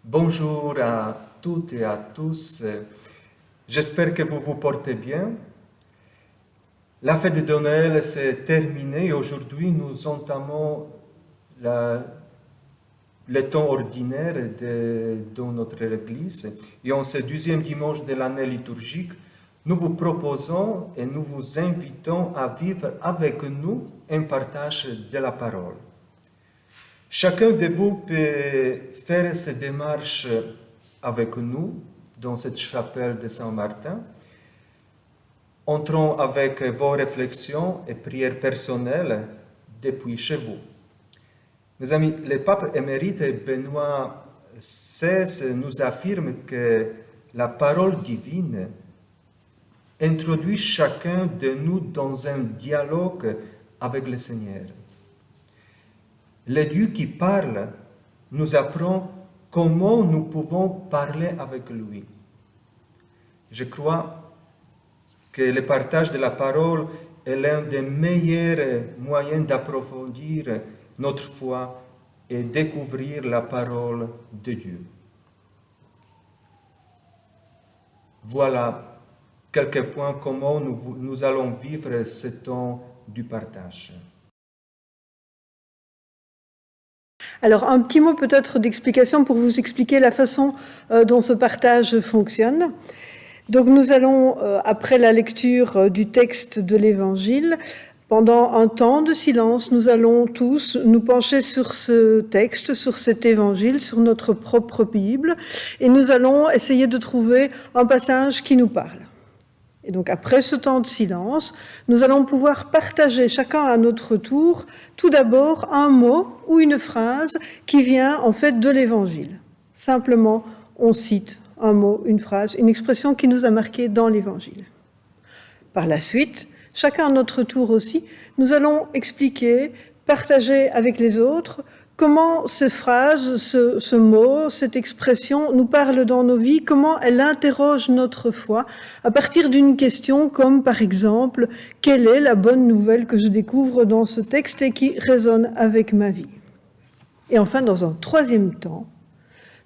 Bonjour à toutes et à tous. J'espère que vous vous portez bien. La fête de Noël s'est terminée et aujourd'hui nous entamons le temps ordinaire dans notre Église. Et en ce 12e dimanche de l'année liturgique, nous vous proposons et nous vous invitons à vivre avec nous un partage de la parole. Chacun de vous peut faire cette démarche avec nous dans cette chapelle de Saint-Martin. Entrons avec vos réflexions et prières personnelles depuis chez vous. Mes amis, le pape émérite Benoît XVI nous affirme que la parole divine introduit chacun de nous dans un dialogue avec le Seigneur. Le Dieu qui parle nous apprend comment nous pouvons parler avec lui. Je crois que le partage de la parole est l'un des meilleurs moyens d'approfondir notre foi et découvrir la parole de Dieu. Voilà quelques points comment nous allons vivre ce temps du partage. Alors, un petit mot peut-être d'explication pour vous expliquer la façon dont ce partage fonctionne. Donc, nous allons, après la lecture du texte de l'Évangile, pendant un temps de silence, nous allons tous nous pencher sur ce texte, sur cet Évangile, sur notre propre Bible, et nous allons essayer de trouver un passage qui nous parle. Et donc, après ce temps de silence, nous allons pouvoir partager chacun à notre tour, tout d'abord, un mot ou une phrase qui vient en fait de l'Évangile. Simplement, on cite un mot, une phrase, une expression qui nous a marqué dans l'Évangile. Par la suite, chacun à notre tour aussi, nous allons expliquer, partager avec les autres comment ces phrases, ce mot, cette expression nous parle dans nos vies, comment elle interroge notre foi à partir d'une question comme par exemple « Quelle est la bonne nouvelle que je découvre dans ce texte et qui résonne avec ma vie ?» Et enfin, dans un troisième temps,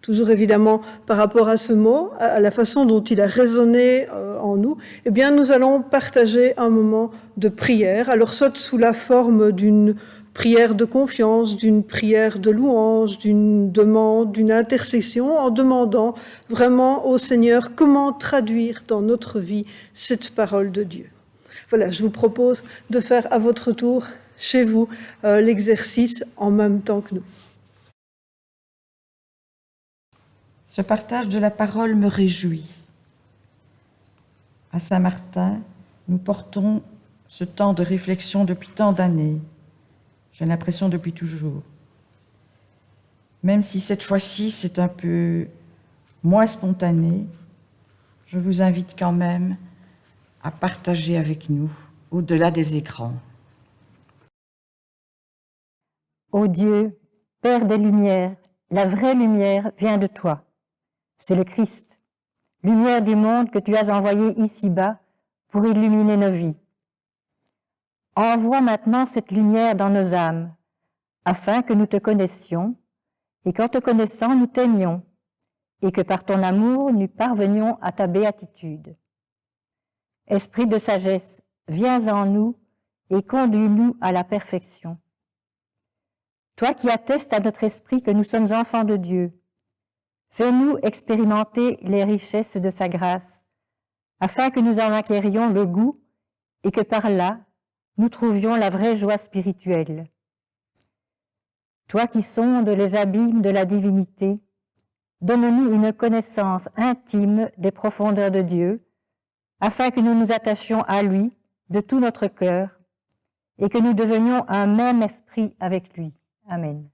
toujours évidemment par rapport à ce mot, à la façon dont il a résonné en nous, eh bien nous allons partager un moment de prière, alors soit sous la forme d'une prière de confiance, d'une prière de louange, d'une demande, d'une intercession, en demandant vraiment au Seigneur comment traduire dans notre vie cette parole de Dieu. Voilà, je vous propose de faire à votre tour, chez vous, l'exercice en même temps que nous. Ce partage de la parole me réjouit. À Saint-Martin, nous portons ce temps de réflexion depuis tant d'années. J'ai l'impression depuis toujours. Même si cette fois-ci c'est un peu moins spontané, je vous invite quand même à partager avec nous, au-delà des écrans. Ô Dieu, Père des Lumières, la vraie lumière vient de toi. C'est le Christ, lumière du monde que tu as envoyé ici-bas pour illuminer nos vies. Envoie maintenant cette lumière dans nos âmes, afin que nous te connaissions, et qu'en te connaissant, nous t'aimions, et que par ton amour, nous parvenions à ta béatitude. Esprit de sagesse, viens en nous et conduis-nous à la perfection. Toi qui attestes à notre esprit que nous sommes enfants de Dieu, fais-nous expérimenter les richesses de sa grâce, afin que nous en acquérions le goût et que par là, nous trouvions la vraie joie spirituelle. Toi qui sondes les abîmes de la divinité, donne-nous une connaissance intime des profondeurs de Dieu, afin que nous nous attachions à lui de tout notre cœur et que nous devenions un même esprit avec lui. Amen.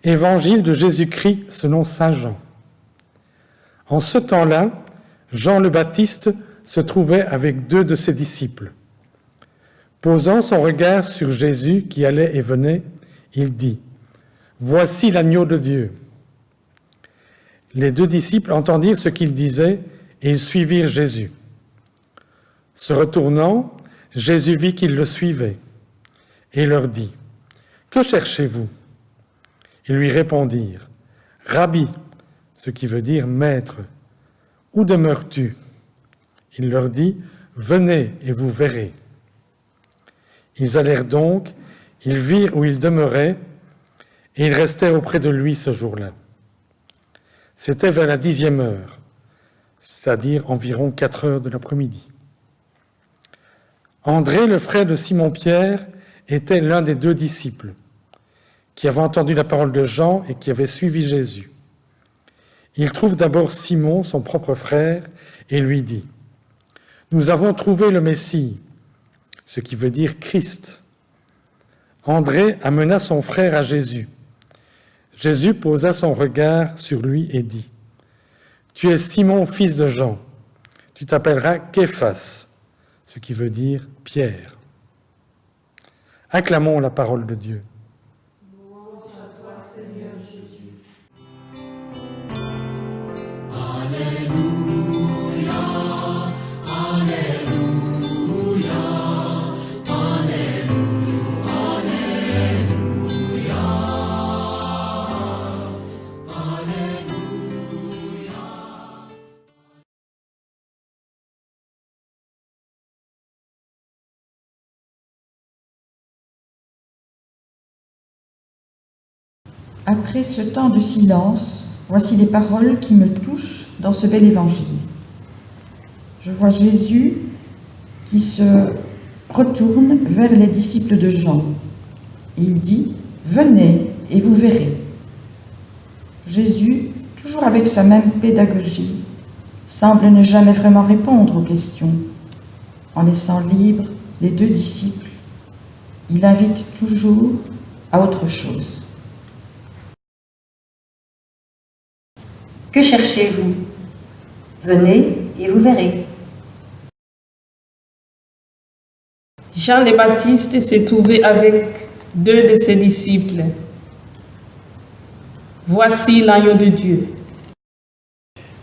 Évangile de Jésus-Christ selon saint Jean. En ce temps-là, Jean le Baptiste se trouvait avec 2 de ses disciples. Posant son regard sur Jésus qui allait et venait, il dit « Voici l'agneau de Dieu ». les 2 disciples entendirent ce qu'il disait et ils suivirent Jésus. Se retournant, Jésus vit qu'ils le suivaient et leur dit : « Que cherchez-vous » Ils lui répondirent : « Rabbi », ce qui veut dire maître, « où demeures-tu » Il leur dit : « Venez et vous verrez. » Ils allèrent donc, ils virent où il demeurait, et ils restèrent auprès de lui ce jour-là. C'était vers la 10e heure, c'est-à-dire environ 4 heures de l'après-midi. André, le frère de Simon-Pierre, était l'un des 2 disciples, qui avait entendu la parole de Jean et qui avait suivi Jésus. Il trouve d'abord Simon, son propre frère, et lui dit : « Nous avons trouvé le Messie », ce qui veut dire Christ. André amena son frère à Jésus. Jésus posa son regard sur lui et dit : « Tu es Simon, fils de Jean. Tu t'appelleras Képhas, ce qui veut dire Pierre. » Acclamons la parole de Dieu. Louange à toi, Seigneur Jésus. Après ce temps de silence, voici les paroles qui me touchent dans ce bel évangile. Je vois Jésus qui se retourne vers les disciples de Jean. Et il dit : « Venez et vous verrez. » Jésus, toujours avec sa même pédagogie, semble ne jamais vraiment répondre aux questions. En laissant libres les 2 disciples, il invite toujours à autre chose. Que cherchez-vous ? Venez et vous verrez. Jean le Baptiste s'est trouvé avec 2 de ses disciples. Voici l'agneau de Dieu.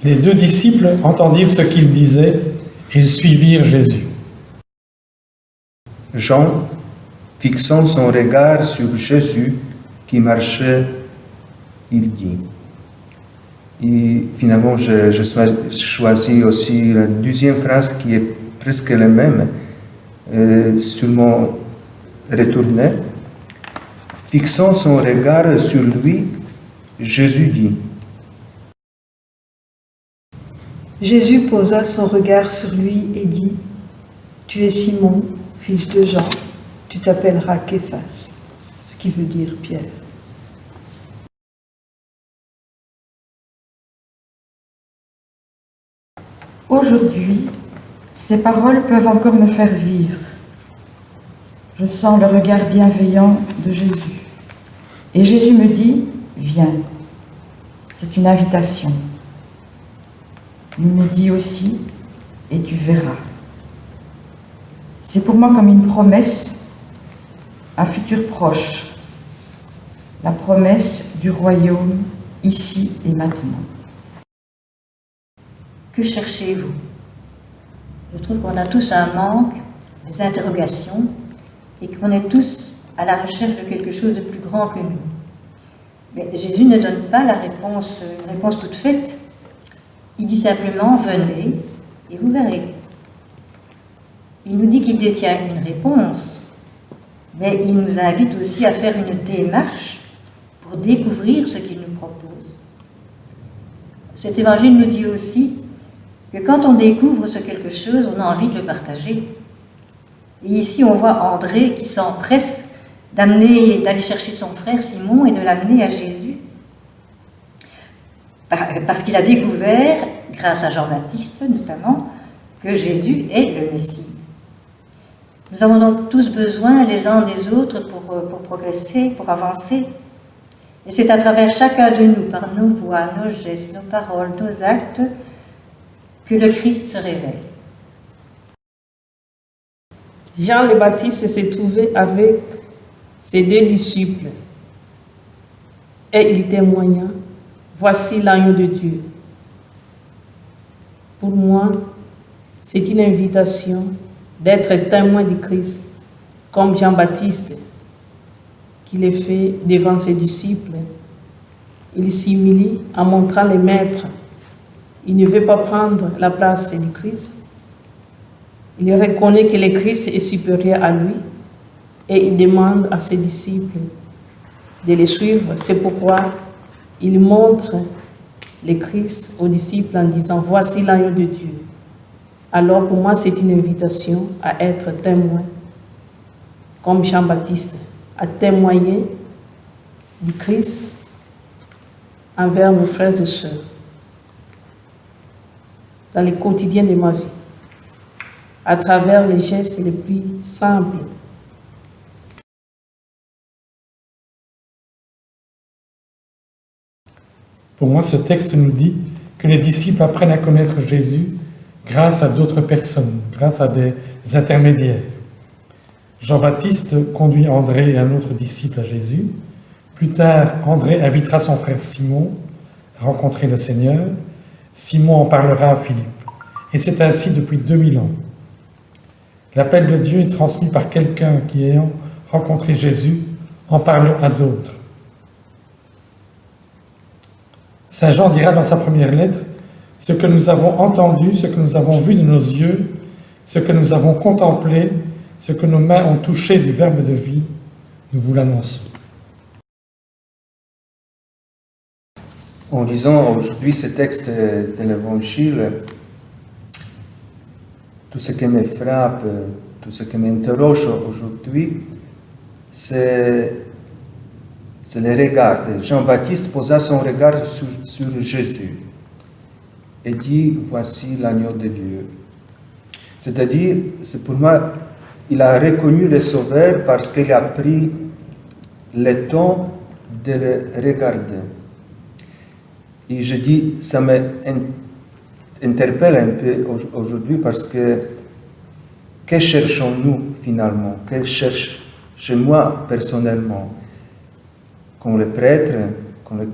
Les 2 disciples entendirent ce qu'il disait et ils suivirent Jésus. Jean, fixant son regard sur Jésus qui marchait, il dit. Et finalement, je choisis aussi la 2e phrase qui est presque la même, seulement retournée. Fixant son regard sur lui, Jésus dit. Jésus posa son regard sur lui et dit : « Tu es Simon, fils de Jean, tu t'appelleras Képhas, ce qui veut dire Pierre. » Aujourd'hui, ces paroles peuvent encore me faire vivre. Je sens le regard bienveillant de Jésus. Et Jésus me dit : « Viens. » C'est une invitation. Il me dit aussi : « Et tu verras. » C'est pour moi comme une promesse, un futur proche, la promesse du royaume ici et maintenant. Que cherchez-vous ? Je trouve qu'on a tous un manque, des interrogations, et qu'on est tous à la recherche de quelque chose de plus grand que nous. Mais Jésus ne donne pas une réponse toute faite. Il dit simplement : venez et vous verrez. Il nous dit qu'il détient une réponse, mais il nous invite aussi à faire une démarche pour découvrir ce qu'il nous propose. Cet évangile nous dit aussi que quand on découvre quelque chose, on a envie de le partager. Et ici, on voit André qui s'empresse d'aller chercher son frère Simon et de l'amener à Jésus. Parce qu'il a découvert, grâce à Jean-Baptiste notamment, que Jésus est le Messie. Nous avons donc tous besoin les uns des autres pour progresser, pour avancer. Et c'est à travers chacun de nous, par nos voix, nos gestes, nos paroles, nos actes, que le Christ se révèle. Jean le Baptiste s'est trouvé avec ses 2 disciples et il témoigna voici l'agneau de Dieu. Pour moi, c'est une invitation d'être témoin du Christ, comme Jean-Baptiste, qui l'a fait devant ses disciples. Il s'humilie en montrant les maîtres. Il ne veut pas prendre la place du Christ. Il reconnaît que le Christ est supérieur à lui et il demande à ses disciples de le suivre. C'est pourquoi il montre le Christ aux disciples en disant « Voici l'agneau de Dieu ». Alors pour moi, c'est une invitation à être témoin, comme Jean-Baptiste, à témoigner du Christ envers mes frères et sœurs, dans le quotidien de ma vie, à travers les gestes les plus simples. Pour moi, ce texte nous dit que les disciples apprennent à connaître Jésus grâce à d'autres personnes, grâce à des intermédiaires. Jean-Baptiste conduit André et un autre disciple à Jésus. Plus tard, André invitera son frère Simon à rencontrer le Seigneur. Simon en parlera à Philippe. Et c'est ainsi depuis 2000 ans. L'appel de Dieu est transmis par quelqu'un qui, ayant rencontré Jésus, en parle à d'autres. Saint Jean dira dans sa première lettre « Ce que nous avons entendu, ce que nous avons vu de nos yeux, ce que nous avons contemplé, ce que nos mains ont touché du Verbe de vie, nous vous l'annonçons. » En lisant aujourd'hui ce texte de l'Évangile, tout ce qui me frappe, tout ce qui m'interroge aujourd'hui, c'est le regard. Jean-Baptiste posa son regard sur Jésus et dit « Voici l'agneau de Dieu ». C'est-à-dire, c'est pour moi, il a reconnu le Sauveur parce qu'il a pris le temps de le regarder. Et je dis, ça m'interpelle un peu aujourd'hui parce que cherchons-nous finalement? Que cherche chez moi personnellement? Comme le prêtre, comme le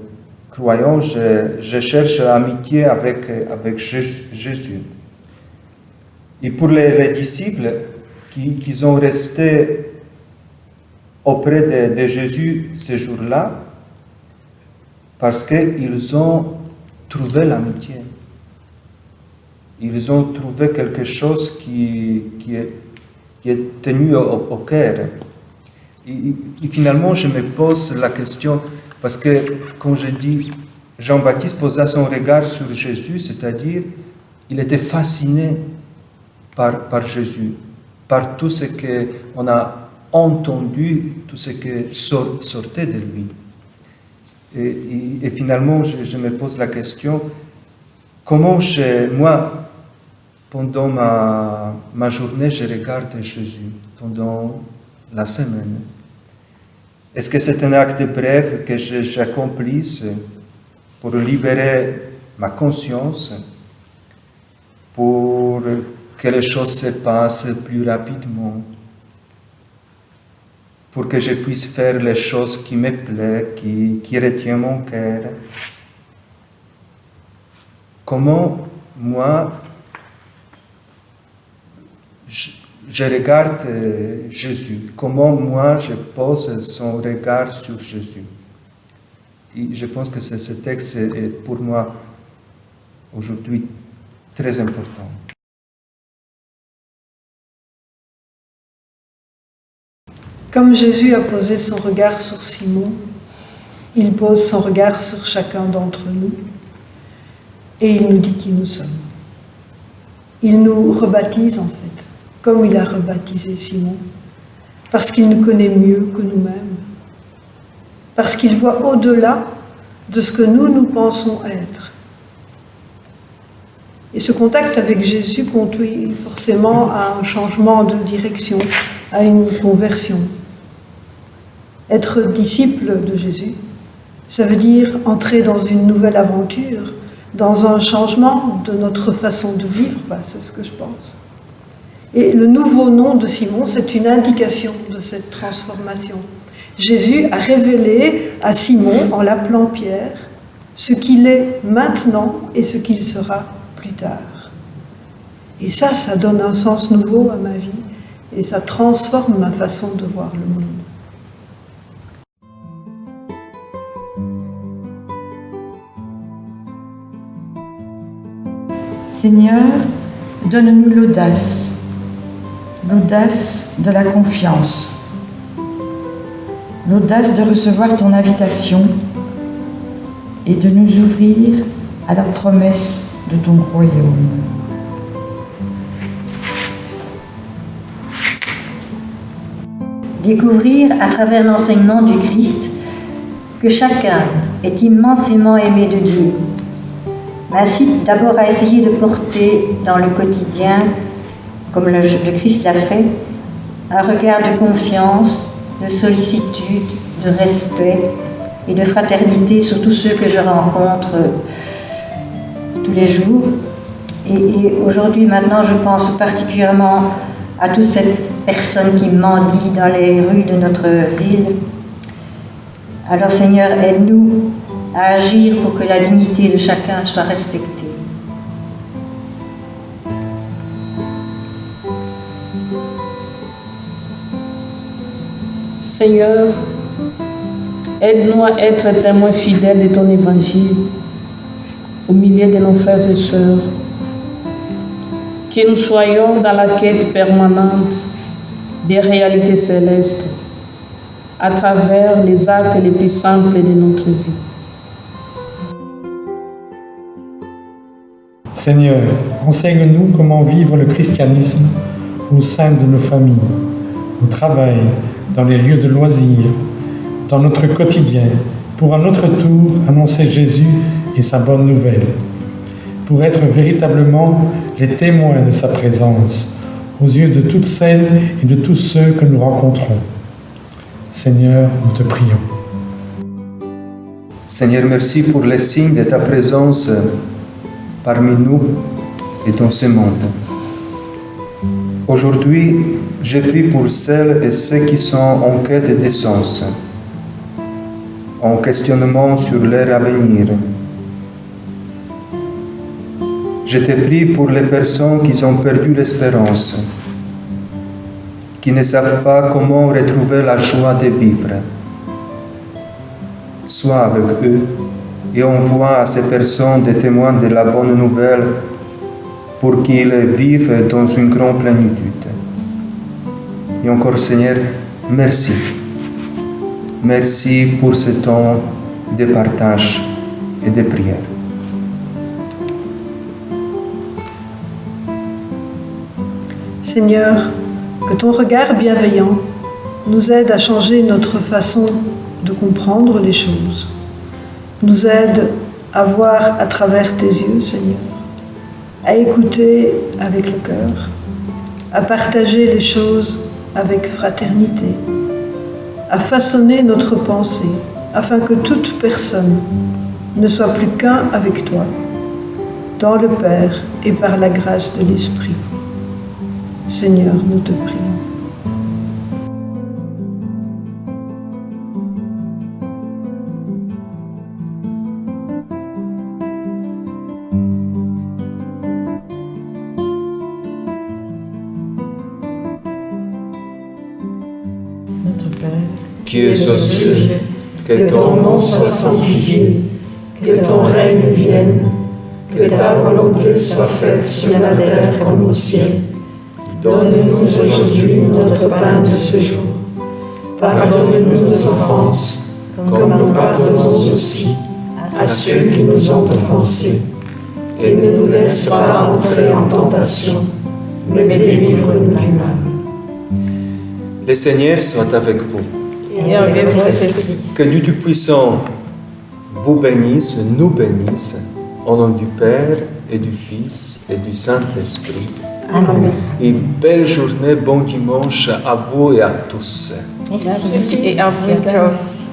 croyant, je cherche l'amitié avec Jésus. Et pour les disciples qui ont resté auprès de Jésus ce jour-là, parce qu'ils ont trouvé l'amitié. Ils ont trouvé quelque chose qui est tenu au cœur. Et finalement, je me pose la question, parce que, comme je dis, Jean-Baptiste posa son regard sur Jésus, c'est-à-dire, il était fasciné par Jésus, par tout ce qu'on a entendu, tout ce qui sortait de lui. Et finalement, je me pose la question, comment moi, pendant ma journée, je regarde Jésus, pendant la semaine? Est-ce que c'est un acte bref que j'accomplisse pour libérer ma conscience, pour que les choses se passent plus rapidement, pour que je puisse faire les choses qui me plaisent, qui retiennent mon cœur? Comment, moi, je regarde Jésus? Comment, moi, je pose son regard sur Jésus? Et je pense que ce texte est pour moi, aujourd'hui, très important. Comme Jésus a posé son regard sur Simon, il pose son regard sur chacun d'entre nous et il nous dit qui nous sommes. Il nous rebaptise en fait, comme il a rebaptisé Simon, parce qu'il nous connaît mieux que nous-mêmes, parce qu'il voit au-delà de ce que nous pensons être. Et ce contact avec Jésus conduit forcément à un changement de direction, à une conversion. Être disciple de Jésus, ça veut dire entrer dans une nouvelle aventure, dans un changement de notre façon de vivre, c'est ce que je pense. Et le nouveau nom de Simon, c'est une indication de cette transformation. Jésus a révélé à Simon, en l'appelant Pierre, ce qu'il est maintenant et ce qu'il sera plus tard. Et ça donne un sens nouveau à ma vie et ça transforme ma façon de voir le monde. Seigneur, donne-nous l'audace de la confiance, l'audace de recevoir ton invitation et de nous ouvrir à la promesse de ton royaume. Découvrir à travers l'enseignement du Christ que chacun est immensément aimé de Dieu m'incite d'abord à essayer de porter dans le quotidien, comme le Christ l'a fait, un regard de confiance, de sollicitude, de respect et de fraternité sur tous ceux que je rencontre tous les jours. Et aujourd'hui, maintenant, je pense particulièrement à toutes ces personnes qui mendient dans les rues de notre ville. Alors, Seigneur, aide-nous à agir pour que la dignité de chacun soit respectée. Seigneur, aide-nous à être témoins fidèles de ton évangile au milieu de nos frères et sœurs. Que nous soyons dans la quête permanente des réalités célestes à travers les actes les plus simples de notre vie. Seigneur, enseigne-nous comment vivre le christianisme au sein de nos familles, au travail, dans les lieux de loisirs, dans notre quotidien, pour à notre tour annoncer Jésus et sa bonne nouvelle, pour être véritablement les témoins de sa présence aux yeux de toutes celles et de tous ceux que nous rencontrons. Seigneur, nous te prions. Seigneur, merci pour les signes de ta présence parmi nous et dans ce monde. Aujourd'hui, je prie pour celles et ceux qui sont en quête de sens, en questionnement sur leur avenir. Je te prie pour les personnes qui ont perdu l'espérance, qui ne savent pas comment retrouver la joie de vivre. Sois avec eux et envoie à ces personnes des témoins de la bonne nouvelle pour qu'ils vivent dans une grande plénitude. Et encore, Seigneur, merci. Merci pour ce temps de partage et de prière. Seigneur, que ton regard bienveillant nous aide à changer notre façon de comprendre les choses, nous aide à voir à travers tes yeux, Seigneur, à écouter avec le cœur, à partager les choses avec fraternité, à façonner notre pensée afin que toute personne ne soit plus qu'un avec toi, dans le Père et par la grâce de l'Esprit. Seigneur, nous te prions. Notre Père, qui es aux cieux, que ton nom soit sanctifié, que ton règne vienne, que ta volonté soit faite sur la terre comme au ciel. Donne-nous aujourd'hui notre pain de ce jour. Pardonne-nous nos offenses, comme nous pardonnons aussi à ceux qui nous ont offensés. Et ne nous laisse pas entrer en tentation, mais délivre-nous du mal. Le Seigneur soit avec vous. Et avec votre esprit. Que Dieu Tout-Puissant vous bénisse, nous bénisse, au nom du Père et du Fils et du Saint-Esprit. Amen. Et belle journée, bon dimanche à vous et à tous. Merci. Et à vous, toi aussi.